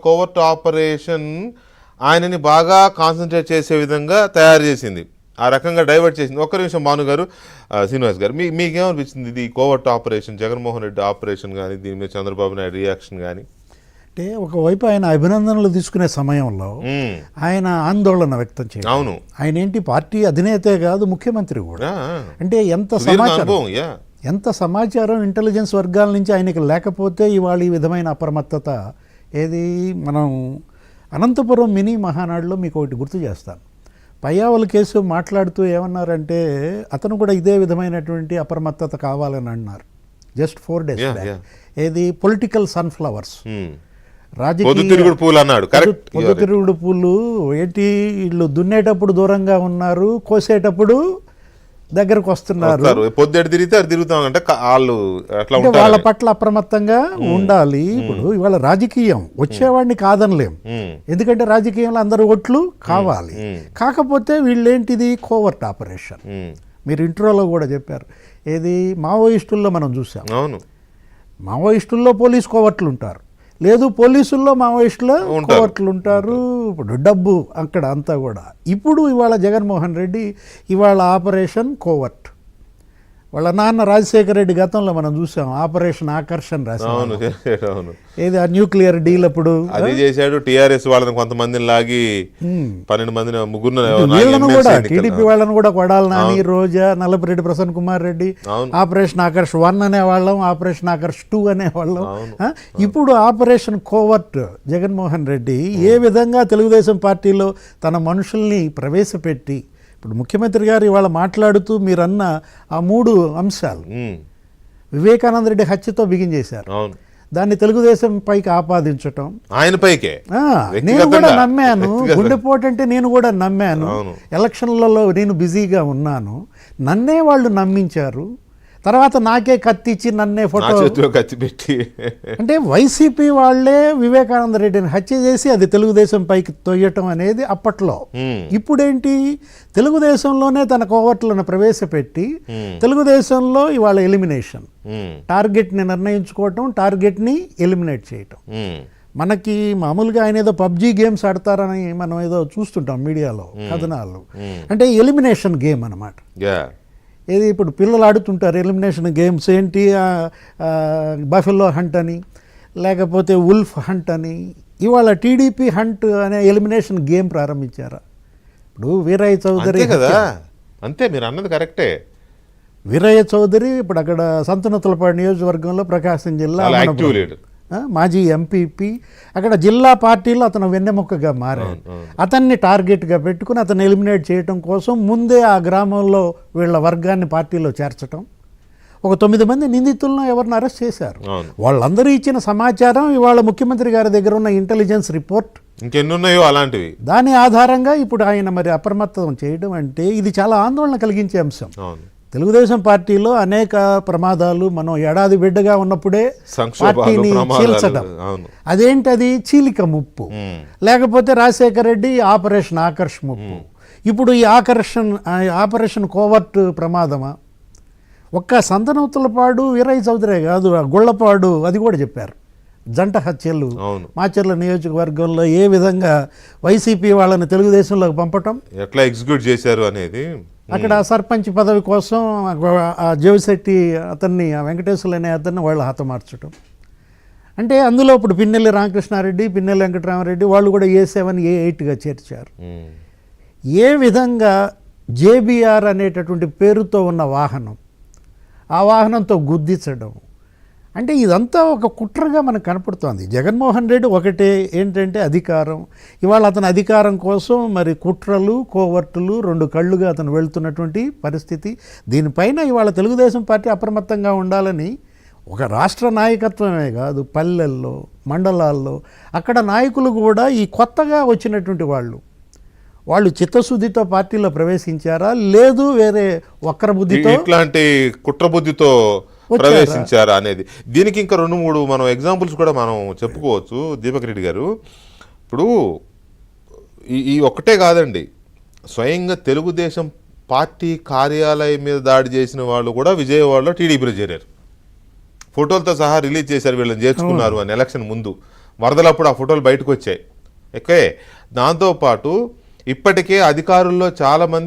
Covert operation ఆయనని బాగా concentrate చేసే విధంగా తయారు చేసింది, ఆ రకంగా డైవర్ట్ చేసింది. ఒక్క నిమిషం భాను గారు, శ్రీనివాస్ గారు, మీకేమనిపించింది ఇది covert operation, Jaganmohan Reddy operation కానీ, దీని మీద చంద్రబాబు నాయుడు రియాక్షన్ కానీ? అంటే ఒకవైపు ఆయన అభినందనలు తీసుకునే సమయంలో ఆయన ఆందోళన వ్యక్తం చేయాలి. అవును, ఆయన ఏంటి పార్టీ అధినేతే కాదు, ముఖ్యమంత్రి కూడా. అంటే ఎంత సమాచారం ఇంటెలిజెన్స్ వర్గాల నుంచి ఆయనకి లేకపోతే ఇవాళ ఈ విధమైన అప్రమత్తత ఏది. మనం అనంతపురం మినీ మహానాడులో మీకు ఒకటి గుర్తు చేస్తాను. పయ్యావుల కేసు మాట్లాడుతూ ఏమన్నారంటే అతను కూడా ఇదే విధమైనటువంటి అప్రమత్తత కావాలని అన్నారు జస్ట్ 4 days బ్యాక్. ఏది పొలిటికల్ సన్ఫ్లవర్స్, పొద్దుతిరుగుడు పూలు అన్నాడు. పొద్దుతిరుగుడు పూలు ఏంటి, వీళ్ళు దున్నేటప్పుడు దూరంగా ఉన్నారు, కోసేటప్పుడు దగ్గరకు వస్తున్నారు. పొద్దుడు తిరిగితే అది తిరుగుతామంటే వాళ్ళ పట్ల అప్రమత్తంగా ఉండాలి. ఇప్పుడు ఇవాళ రాజకీయం వచ్చేవాడిని కాదనలేం, ఎందుకంటే రాజకీయంలో అందరు ఓట్లు కావాలి. కాకపోతే వీళ్ళేంటిది కోవర్ట్ ఆపరేషన్. మీరు ఇంట్రోలో కూడా చెప్పారు, ఏది మావోయిస్టుల్లో మనం చూసాం. అవును, మావోయిస్టుల్లో పోలీస్ కోవర్ట్లు ఉంటారు, లేదు పోలీసుల్లో మావోయిస్టులో కోవర్ట్లు ఉంటారు. ఇప్పుడు డబ్బు అక్కడ అంతా కూడా. ఇప్పుడు ఇవాళ జగన్మోహన్ రెడ్డి ఇవాళ ఆపరేషన్ కోవర్ట్. వాళ్ళ నాన్న రాజశేఖర రెడ్డి గతంలో మనం చూసాం ఆపరేషన్ ఆకర్షణ రాశారు. ఏది ఆ న్యూక్లియర్ డీల్ అప్పుడు అది చేశాడు. టీఆర్ఎస్ వాళ్ళని కొంతమందిని లాగి 12 మందిని ముగ్గురు వీళ్ళను కూడా టీడీపీ వాళ్ళని కూడా కొడాలి నాని, రోజా, నల్లపురెడ్డి ప్రసన్న కుమార్ రెడ్డి. ఆపరేషన్ ఆకర్ష్ 1 అనేవాళ్ళం, ఆపరేషన్ ఆకర్ష్ 2 అనేవాళ్ళం. ఇప్పుడు ఆపరేషన్ కోవర్ట్ జగన్మోహన్ రెడ్డి ఏ విధంగా తెలుగుదేశం పార్టీలో తన మనుషుల్ని ప్రవేశపెట్టి, ఇప్పుడు ముఖ్యమంత్రి గారు ఇవాళ మాట్లాడుతూ మీరన్న ఆ 3 అంశాలు వివేకానంద రెడ్డి హత్యతో బిగించేశారు. దాన్ని తెలుగుదేశం పైకి ఆపాదించటం, ఆయన పైకే నేను కూడా నమ్మాను. గుండెపోటు అంటే నేను కూడా నమ్మాను. ఎలక్షన్లలో నేను బిజీగా ఉన్నాను, నన్నే వాళ్ళు నమ్మించారు. తర్వాత నాకే కత్తి ఇచ్చి నన్నే ఫోటో కత్తి పెట్టి, అంటే వైసీపీ వాళ్లే వివేకానంద రెడ్డిని హత్య చేసి అది తెలుగుదేశం పైకి తొయ్యటం అనేది అప్పట్లో. ఇప్పుడేంటి, తెలుగుదేశంలోనే తన కోవర్ట్లను ప్రవేశపెట్టి తెలుగుదేశంలో ఇవాళ ఎలిమినేషన్, టార్గెట్ని నిర్ణయించుకోవటం, టార్గెట్ని ఎలిమినేట్ చేయటం. మనకి మామూలుగా ఆయన ఏదో పబ్జీ గేమ్స్ ఆడతారని మనం ఏదో చూస్తుంటాం మీడియాలో కథనాలు. అంటే ఎలిమినేషన్ గేమ్ అన్నమాట. ఏది ఇప్పుడు పిల్లలు ఆడుతుంటారు ఎలిమినేషన్ గేమ్స్, ఏంటి బఫెల్లో హంట్ అని, లేకపోతే ఉల్ఫ్ హంట్ అని. ఇవాళ టీడీపీ హంట్ అనే ఎలిమినేషన్ గేమ్ ప్రారంభించారా? ఇప్పుడు వీరయ్య చౌదరి కదా, అంతే మీరు అన్నది కరెక్టే. వీరయ్య చౌదరి ఇప్పుడు అక్కడ సంతనూతలపాడు నియోజకవర్గంలో ప్రకాశం జిల్లా మాజీ ఎంపీపీ, అక్కడ జిల్లా పార్టీలో అతను వెన్నెముకగా మారాడు. అతన్ని టార్గెట్గా పెట్టుకుని అతను ఎలిమినేట్ చేయడం కోసం ముందే ఆ గ్రామంలో వీళ్ళ వర్గాన్ని పార్టీలో చేర్చడం. ఒక 9 మంది నిందితులను ఎవరిని అరెస్ట్ చేశారు. వాళ్ళందరూ ఇచ్చిన సమాచారం ఇవాళ ముఖ్యమంత్రి గారి దగ్గర ఉన్న ఇంటెలిజెన్స్ రిపోర్ట్, ఇంకెన్నున్నాయో అలాంటివి, దాని ఆధారంగా ఇప్పుడు ఆయన మరి అప్రమత్తం చేయడం అంటే ఇది చాలా ఆందోళన కలిగించే అంశం. తెలుగుదేశం పార్టీలో అనేక ప్రమాదాలు, మనం ఏడాది బిడ్డగా ఉన్నప్పుడే పార్టీని చీల్చడం, అదేంటది చీలిక ముప్పు. లేకపోతే రాజశేఖర రెడ్డి ఆపరేషన్ ఆకర్ష్ ముప్పు. ఇప్పుడు ఈ ఆపరేషన్ కోవర్ట్ ప్రమాదమా? ఒక్క సంతనూతలపాడు వీరయ్య చౌదరే కాదు, గుళ్ళపాడు అది కూడా చెప్పారు. జంట హత్యలు మాచర్ల నియోజకవర్గంలో ఏ విధంగా వైసీపీ వాళ్ళని తెలుగుదేశంలోకి పంపటం, ఎట్లా ఎగ్జిక్యూట్ చేశారు అనేది. అక్కడ సర్పంచ్ పదవి కోసం జోవిశెట్టి అతన్ని, వెంకటేశ్వర్లు అనే అతన్ని వాళ్ళు హతమార్చడం. అంటే అందులో ఇప్పుడు పిన్నెల్లి రామకృష్ణారెడ్డి, పిన్నెల్లి వెంకటరామరెడ్డి వాళ్ళు కూడా A7 A8గా చేర్చారు. ఏ విధంగా జేబీఆర్ అనేటటువంటి పేరుతో ఉన్న వాహనం, ఆ వాహనంతో గుద్దించడం, అంటే ఇదంతా ఒక కుట్రగా మనకు కనపడుతోంది. జగన్మోహన్ రెడ్డి ఒకటే ఏంటంటే అధికారం. ఇవాళ అతని అధికారం కోసం మరి కుట్రలు, కోవర్టులు 2 కళ్ళుగా అతను వెళ్తున్నటువంటి పరిస్థితి. దీనిపైన ఇవాళ తెలుగుదేశం పార్టీ అప్రమత్తంగా ఉండాలని ఒక రాష్ట్ర నాయకత్వమే కాదు, పల్లెల్లో, మండలాల్లో అక్కడ నాయకులు కూడా ఈ కొత్తగా వచ్చినటువంటి వాళ్ళు చిత్తశుద్ధితో పార్టీలో ప్రవేశించారా, లేదు వేరే వక్ర బుద్ధితో, ఇట్లాంటి కుట్ర బుద్ధితో ప్రవేశించారా అనేది. దీనికి ఇంకా 2-3 మనం ఎగ్జాంపుల్స్ కూడా మనం చెప్పుకోవచ్చు దీపక్ రెడ్డి గారు. ఇప్పుడు ఈ ఒక్కటే కాదండి, స్వయంగా తెలుగుదేశం పార్టీ కార్యాలయం మీద దాడి చేసిన వాళ్ళు కూడా విజయవాడలో టీడీపీలో చేరారు. ఫోటోలతో సహా రిలీజ్ చేశారు, వీళ్ళని చేర్చుకున్నారు అని ఎలక్షన్ ముందు. వరదలప్పుడు ఆ ఫోటోలు బయటకు వచ్చాయి. ఓకే, దాంతోపాటు ఇప్పటికే అధికారుల్లో చాలామంది